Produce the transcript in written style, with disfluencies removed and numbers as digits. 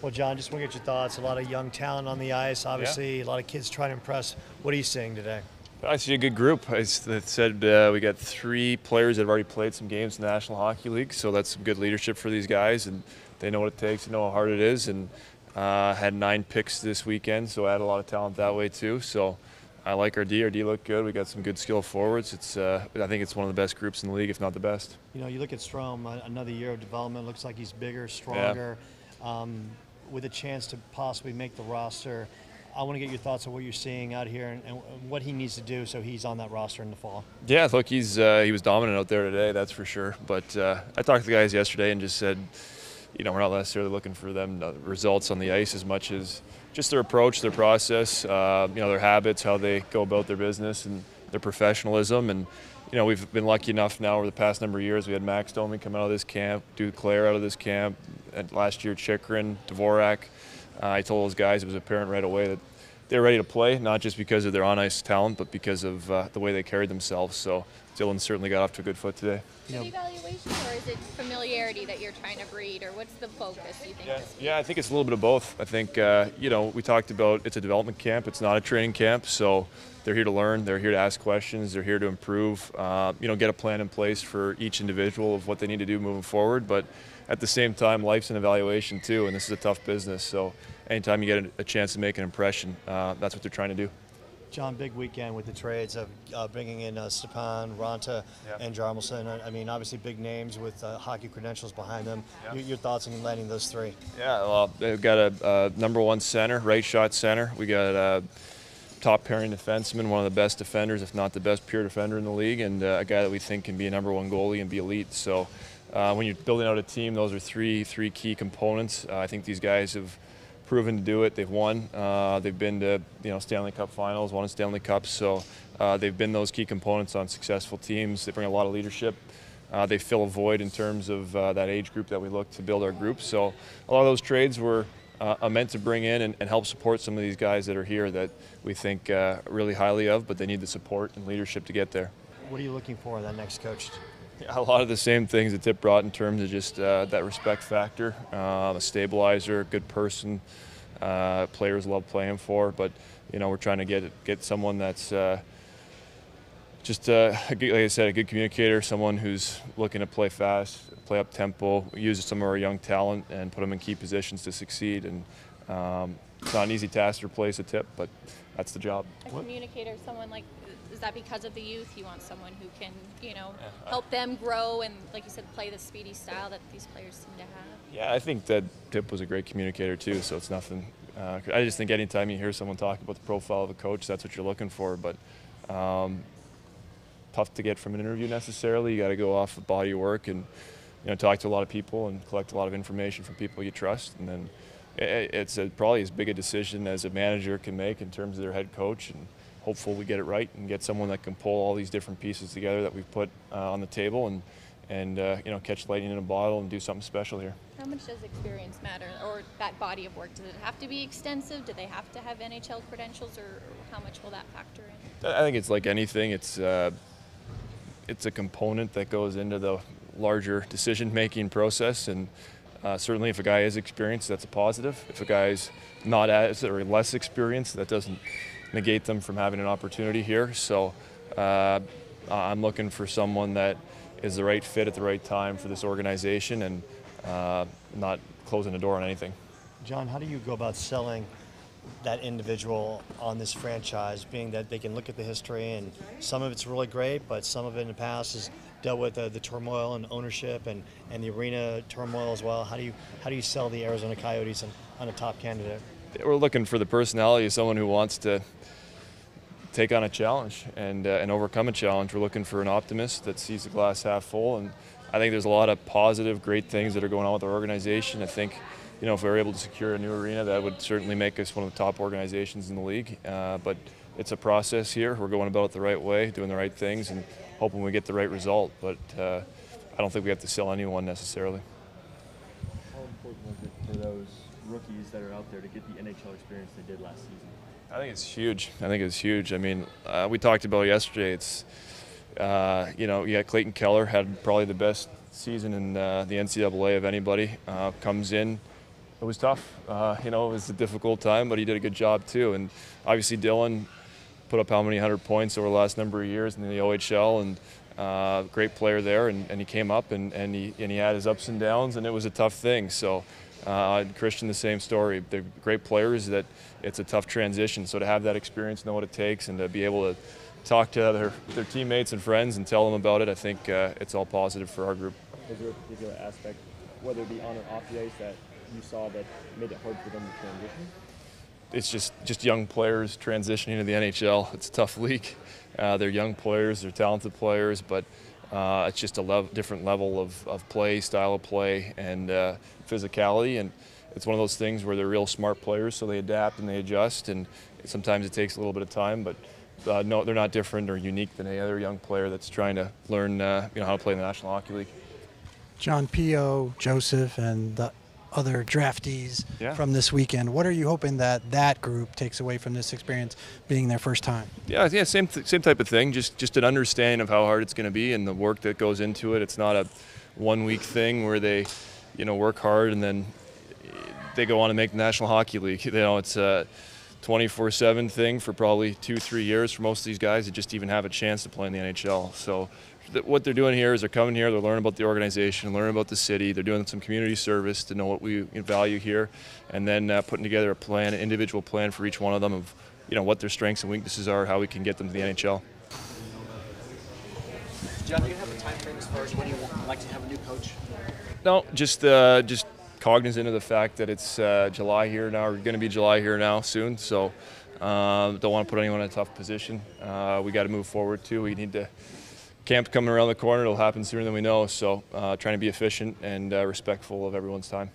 Well, John, just want to get your thoughts. A lot of young talent on the ice, Yeah. obviously, a lot of kids trying to impress. What are you seeing today? I see a good group. Said we got 3 players that have already played some games in the National Hockey League, so that's some good leadership for these guys, and they know what it takes, they know how hard it is, and had 9 picks this weekend, so I had a lot of talent that way too. So I like our D. Our D looked good. We got some good skill forwards. I think it's one of the best groups in the league, if not the best. You look at Strome, another year of development. Looks like he's bigger, Yeah. stronger, um, with a chance to possibly make the roster. I want to get your thoughts on what you're seeing out here and what he needs to do so he's on that roster in the fall. Yeah, look, he was dominant out there today, that's for sure. But I talked to the guys yesterday and just said, we're not necessarily looking for them results on the ice as much as just their approach, their process, their habits, how they go about their business, and their professionalism. And we've been lucky enough now over the past number of years. We had Max Domi come out of this camp, Duclair out of this camp, and last year Chikrin, Dvorak. I told those guys it was apparent right away that they're ready to play, not just because of their on-ice talent, but because of the way they carried themselves. So Dylan certainly got off to a good foot today. Is it evaluation or is it familiarity that you're trying to breed, or what's the focus, you think? Yeah, I think it's a little bit of both. I think, we talked about it's a development camp. It's not a training camp. So they're here to learn. They're here to ask questions. They're here to improve, get a plan in place for each individual of what they need to do moving forward. But at the same time, life's an evaluation too, and this is a tough business. So anytime you get a chance to make an impression, that's what they're trying to do. John, big weekend with the trades of bringing in Stepan, Ranta, and Jarmelson. I mean, obviously big names with hockey credentials behind them. Yeah. Your thoughts on landing those 3? Yeah, well, they've got a number 1 center, right shot center. We got a top pairing defenseman, one of the best defenders, if not the best pure defender in the league, and a guy that we think can be a number 1 goalie and be elite. So when you're building out a team, those are three key components. I think these guys have proven to do it. They've won. They've been to Stanley Cup finals, won a Stanley Cup. So they've been those key components on successful teams. They bring a lot of leadership. They fill a void in terms of that age group that we look to build our group. So a lot of those trades were meant to bring in and help support some of these guys that are here that we think really highly of, but they need the support and leadership to get there. What are you looking for in that next coach? A lot of the same things that Tip brought in terms of just that respect factor, a stabilizer, good person, players love playing for. But we're trying to get someone that's just like I said, a good communicator, someone who's looking to play fast, play up tempo, use some of our young talent, and put them in key positions to succeed. And it's not an easy task to replace a Tip, but that's the job. A communicator, someone like, is that because of the youth? You want someone who can, help them grow and, like you said, play the speedy style that these players seem to have? Yeah, I think that Tip was a great communicator too, so it's nothing. I just think anytime you hear someone talk about the profile of a coach, that's what you're looking for. But tough to get from an interview necessarily. You got to go off the body of work and talk to a lot of people and collect a lot of information from people you trust, and then it's probably as big a decision as a manager can make in terms of their head coach. And hopefully we get it right and get someone that can pull all these different pieces together that we've put on the table and catch lightning in a bottle and do something special here. How much does experience matter, or that body of work? Does it have to be extensive? Do they have to have NHL credentials, or how much will that factor in? I think it's like anything. It's a component that goes into the larger decision-making process, and certainly if a guy is experienced, that's a positive. If a guy's not as or less experienced, that doesn't negate them from having an opportunity here. So I'm looking for someone that is the right fit at the right time for this organization, and not closing the door on anything. John, how do you go about selling that individual on this franchise, being that they can look at the history and some of it's really great, but some of it in the past has dealt with the turmoil and ownership and the arena turmoil as well? How do you sell the Arizona Coyotes on a top candidate? We're looking for the personality of someone who wants to take on a challenge and overcome a challenge. We're looking for an optimist that sees the glass half full, and I think there's a lot of positive, great things that are going on with our organization. I think, if we were able to secure a new arena, that would certainly make us one of the top organizations in the league. But it's a process here. We're going about it the right way, doing the right things, and hoping we get the right result. But I don't think we have to sell anyone necessarily. How important was it for those rookies that are out there to get the NHL experience they did last season? I think it's huge. I mean, we talked about yesterday. It's, Clayton Keller had probably the best season in the NCAA of anybody. Comes in, It was tough. You know, it was a difficult time, but he did a good job too. And obviously Dylan put up how many 100 points over the last number of years in the OHL, and great player there. And he came up and he had his ups and downs, and it was a tough thing. So Christian, the same story. They're great players. That it's a tough transition. So to have that experience, know what it takes, and to be able to talk to their teammates and friends and tell them about it, I think it's all positive for our group. Is there a particular aspect, whether it be on or off the ice, that you saw that made it hard for them to transition? It's just young players transitioning to the NHL. It's a tough league. They're young players, they're talented players, but it's just a different level of play, style of play, and physicality. And it's one of those things where they're real smart players, so they adapt and they adjust. And sometimes it takes a little bit of time, but no, they're not different or unique than any other young player that's trying to learn how to play in the National Hockey League. John Pio, Joseph, and the other draftees from this weekend. What are you hoping that group takes away from this experience, being their first time? Yeah, same type of thing. Just an understanding of how hard it's going to be and the work that goes into it. It's not a 1 week thing where they, work hard and then they go on to make the National Hockey League. It's a 24/7 thing for probably 2-3 years for most of these guys to just even have a chance to play in the NHL. So what they're doing here is they're coming here, they're learning about the organization, learning about the city, they're doing some community service to know what we value here, and then putting together a plan, an individual plan for each one of them of what their strengths and weaknesses are, how we can get them to the NHL. John, do you have a time frame as far as when you would like to have a new coach? No, just cognizant of the fact that it's July here now, or going to be July here now soon, so don't want to put anyone in a tough position. We got to move forward too. We need to. Camp's coming around the corner. It'll happen sooner than we know, so trying to be efficient and respectful of everyone's time.